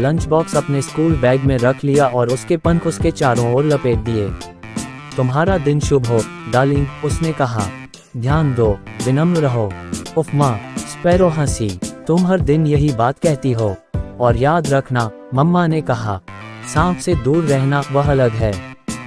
Lunch box अपने school bag में रख लिया और उसके पंख उसके चारों ओर लपेट दिए। तुम्हारा दिन शुभ हो डार्लिंग, उसने कहा। ध्यान दो, विनम्र रहो। उफ माँ, स्पैरो हंसी। तुम हर दिन यही बात कहती हो। और याद रखना, मम्मा ने कहा, सांप से दूर रहना वह अलग है।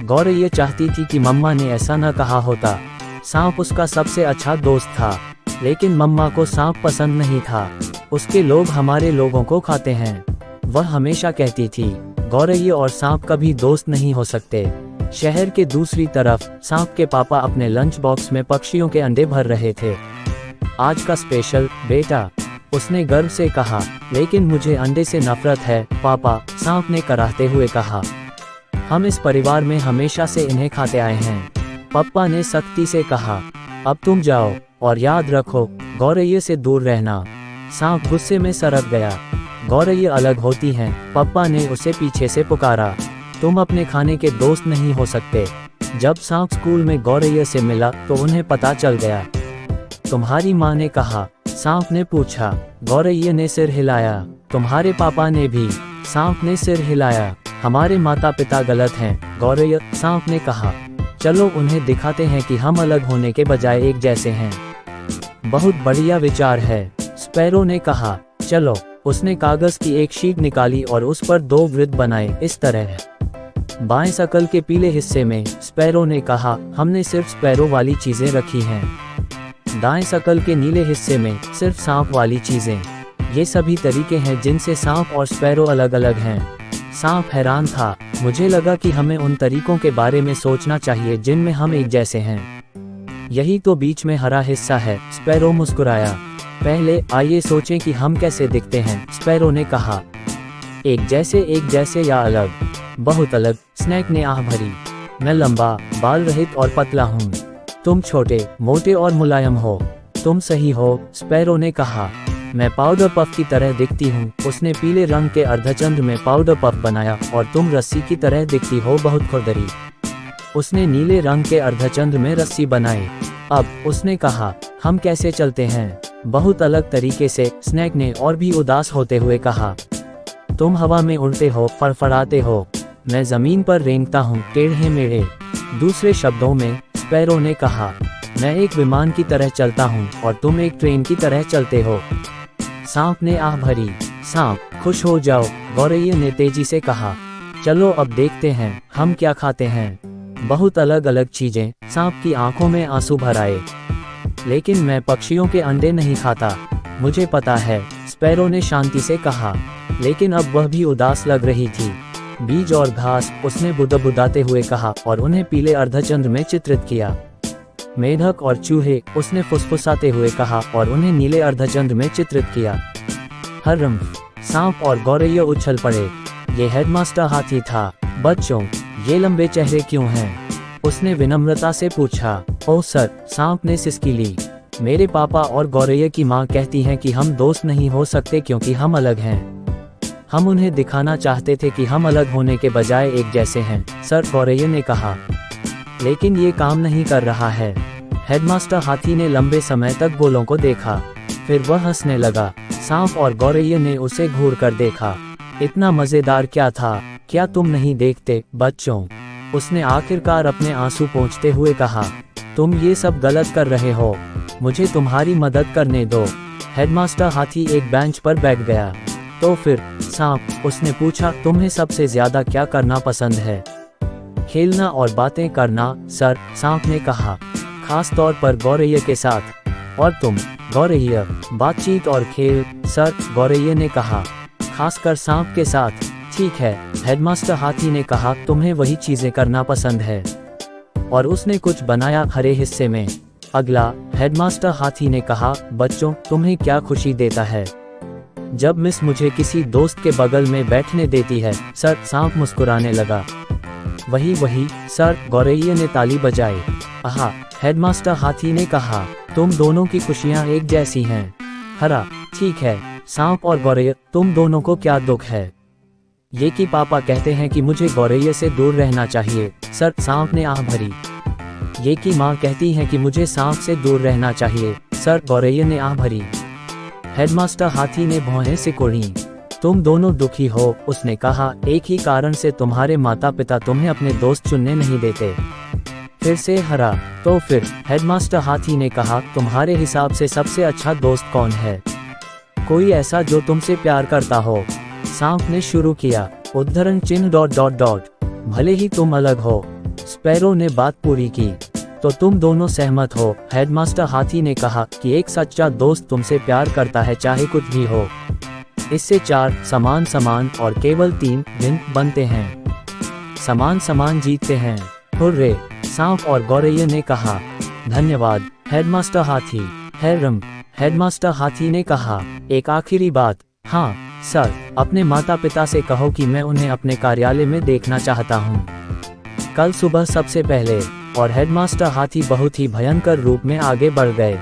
गौरैया चाहती थी कि मम्मा ने ऐसा न कहा होता। सांप उसका सबसे अच्छा दोस्त था, लेकिन मम्मा को सांप पसंद नहीं था। उसके लोग हमारे लोगों को खाते हैं, वह हमेशा कहती थी। गौरैया और सांप कभी दोस्त नहीं हो सकते। शहर के दूसरी तरफ सांप के पापा अपने लंच बॉक्स में पक्षियों के अंडे भर रहे थे। आज का स्पेशल बेटा, उसने गर्व से कहा। लेकिन मुझे अंडे से नफरत है पापा, सांप ने कराहते हुए कहा। हम इस परिवार में हमेशा से इन्हें खाते आए हैं, पप्पा ने सख्ती से कहा। अब तुम जाओ और याद रखो, गौरैया से दूर रहना। सांप गुस्से में सरक गया। गौरैया अलग होती हैं, पप्पा ने उसे पीछे से पुकारा। तुम अपने खाने के दोस्त नहीं हो सकते। जब सांप स्कूल में गौरैया से मिला तो उन्हें पता चल गया। तुम्हारी माँ ने कहा, सांप ने पूछा। गौरैया ने सिर हिलाया। तुम्हारे पापा ने भी, सांप ने सिर हिलाया। हमारे माता पिता गलत हैं, गौरैया, सांप ने कहा। चलो उन्हें दिखाते हैं कि हम अलग होने के बजाय एक जैसे हैं। बहुत बढ़िया विचार है, स्पैरो ने कहा। चलो, उसने कागज की एक शीट निकाली और उस पर 2 वृत्त बनाए, इस तरह। बाएं शकल के पीले हिस्से में, स्पैरो ने कहा, हमने सिर्फ स्पैरो वाली चीजें रखी हैं। दाएं शकल के नीले हिस्से में सिर्फ सांप वाली चीजें। ये सभी तरीके हैं जिनसे सांप और स्पैरो अलग अलग हैं। सांप हैरान था। मुझे लगा कि हमें उन तरीकों के बारे में सोचना चाहिए जिनमें हम एक जैसे हैं। यही तो बीच में हरा हिस्सा है, स्पैरो मुस्कुराया। पहले आइए सोचें कि हम कैसे दिखते हैं, स्पैरो ने कहा। एक जैसे या अलग? बहुत अलग, स्नैक ने आह भरी। मैं लंबा, बाल रहित और पतला हूँ। तुम छोटे, मोटे और मुलायम हो। तुम सही हो, स्पैरो ने कहा। मैं पाउडर पफ की तरह दिखती हूँ, उसने पीले रंग के अर्धचंद्र में पाउडर पफ बनाया। और तुम रस्सी की तरह दिखती हो, बहुत खुरदरी। उसने नीले रंग के अर्धचंद्र में रस्सी बनाई। अब, उसने कहा, हम कैसे चलते हैं? बहुत अलग तरीके से, स्नैक ने और भी उदास होते हुए कहा। तुम हवा में उड़ते हो, फड़फड़ाते हो। मैं जमीन पर रेंगता हूँ, टेढ़े मेढ़े। दूसरे शब्दों में, स्पैरो ने कहा, मैं एक विमान की तरह चलता हूँ और तुम एक ट्रेन की तरह चलते हो। सांप ने आह भरी। सांप, खुश हो जाओ, गौरैया ने तेजी से कहा। चलो अब देखते हैं हम क्या खाते हैं। बहुत अलग अलग चीजें। सांप की आंखों में आंसू भर आए। लेकिन मैं पक्षियों के अंडे नहीं खाता। मुझे पता है, स्पैरो ने शांति से कहा। लेकिन अब वह भी उदास लग रही थी। बीज और घास, उसने बुदबुदाते हुए कहा और उन्हें पीले अर्धचंद्र में चित्रित किया। मेढक और चूहे, उसने फुसफुसाते हुए कहा और उन्हें नीले अर्धचंद्र में चित्रित किया। हर्रम! सांप और गौरैया उछल पड़े। ये हेडमास्टर हाथी था। बच्चों, ये लंबे चेहरे क्यों हैं? उसने विनम्रता से पूछा। ओह सर, सांप ने सिसकी ली। मेरे पापा और गौरैया की माँ कहती हैं कि हम दोस्त नहीं हो सकते क्योंकि हम अलग हैं। हम उन्हें दिखाना चाहते थे कि हम अलग होने के बजाय एक जैसे हैं, सर, गौरैया ने कहा। लेकिन ये काम नहीं कर रहा है। हेडमास्टर हाथी ने लंबे समय तक गोलों को देखा। फिर वह हंसने लगा। सांप और गौरैया ने उसे घूर कर देखा। इतना मजेदार क्या था? क्या तुम नहीं देखते, बच्चों? उसने आखिरकार अपने आंसू पोंछते हुए कहा। तुम ये सब गलत कर रहे हो। मुझे तुम्हारी मदद करने दो। हेडमास्टर हाथी एक बेंच पर बैठ गया। तो फिर, सांप, उसने पूछा, तुम्हें सबसे ज्यादा क्या करना पसंद है? खेलना और बातें करना, सर, सांप ने कहा। खास तौर पर गौरैया के साथ। और तुम, गौरैया? बातचीत और खेल, सर, गौरैया ने कहा। खासकर सांप के साथ। ठीक है, हेडमास्टर हाथी ने कहा, तुम्हें वही चीजें करना पसंद है। और उसने कुछ बनाया हरे हिस्से में। अगला, हेडमास्टर हाथी ने कहा, बच्चों, तुम्हें क्या खुशी देता है? जब मिस मुझे किसी दोस्त के बगल में बैठने देती है, सर, सांप मुस्कुराने लगा। वही, सर, गौरैया ने ताली बजाई। आहा, हेडमास्टर हाथी ने कहा, तुम दोनों की खुशियां एक जैसी हैं। हरा, ठीक है, सांप और गौरैया, तुम दोनों को क्या दुख है? ये कि पापा कहते हैं कि मुझे गौरैया से दूर रहना चाहिए, सर, सांप ने आह भरी। ये कि माँ कहती हैं कि मुझे सांप से दूर रहना चाहिए, सर, गौरैया ने आह भरी। हेडमास्टर हाथी ने भौहें सिकोड़ी। तुम दोनों दुखी हो, उसने कहा, एक ही कारण से तुम्हारे माता पिता तुम्हें अपने दोस्त चुनने नहीं देते। फिर से हरा। तो फिर हेडमास्टर हाथी ने कहा, तुम्हारे हिसाब से सबसे अच्छा दोस्त कौन है? कोई ऐसा जो तुमसे प्यार करता हो। सांप ने शुरू किया, उद्धरण चिन्ह ... भले ही तुम अलग हो। स्पैरो ने बात पूरी की। तो तुम दोनों सहमत हो? हेडमास्टर हाथी ने कहा कि एक सच्चा दोस्त तुमसे प्यार करता है चाहे कुछ भी हो। इससे 4 समान समान और केवल 3 भिन्न बनते हैं। समान समान जीतते हैं। हुर्रे! सांप और गौरैया ने कहा। धन्यवाद हेडमास्टर हाथी। हैरम! हेडमास्टर हाथी ने कहा, एक आखिरी बात। हाँ सर, अपने माता पिता से कहो कि मैं उन्हें अपने कार्यालय में देखना चाहता हूँ कल सुबह सबसे पहले। और हेडमास्टर हाथी बहुत ही भयंकर रूप में आगे बढ़ गए।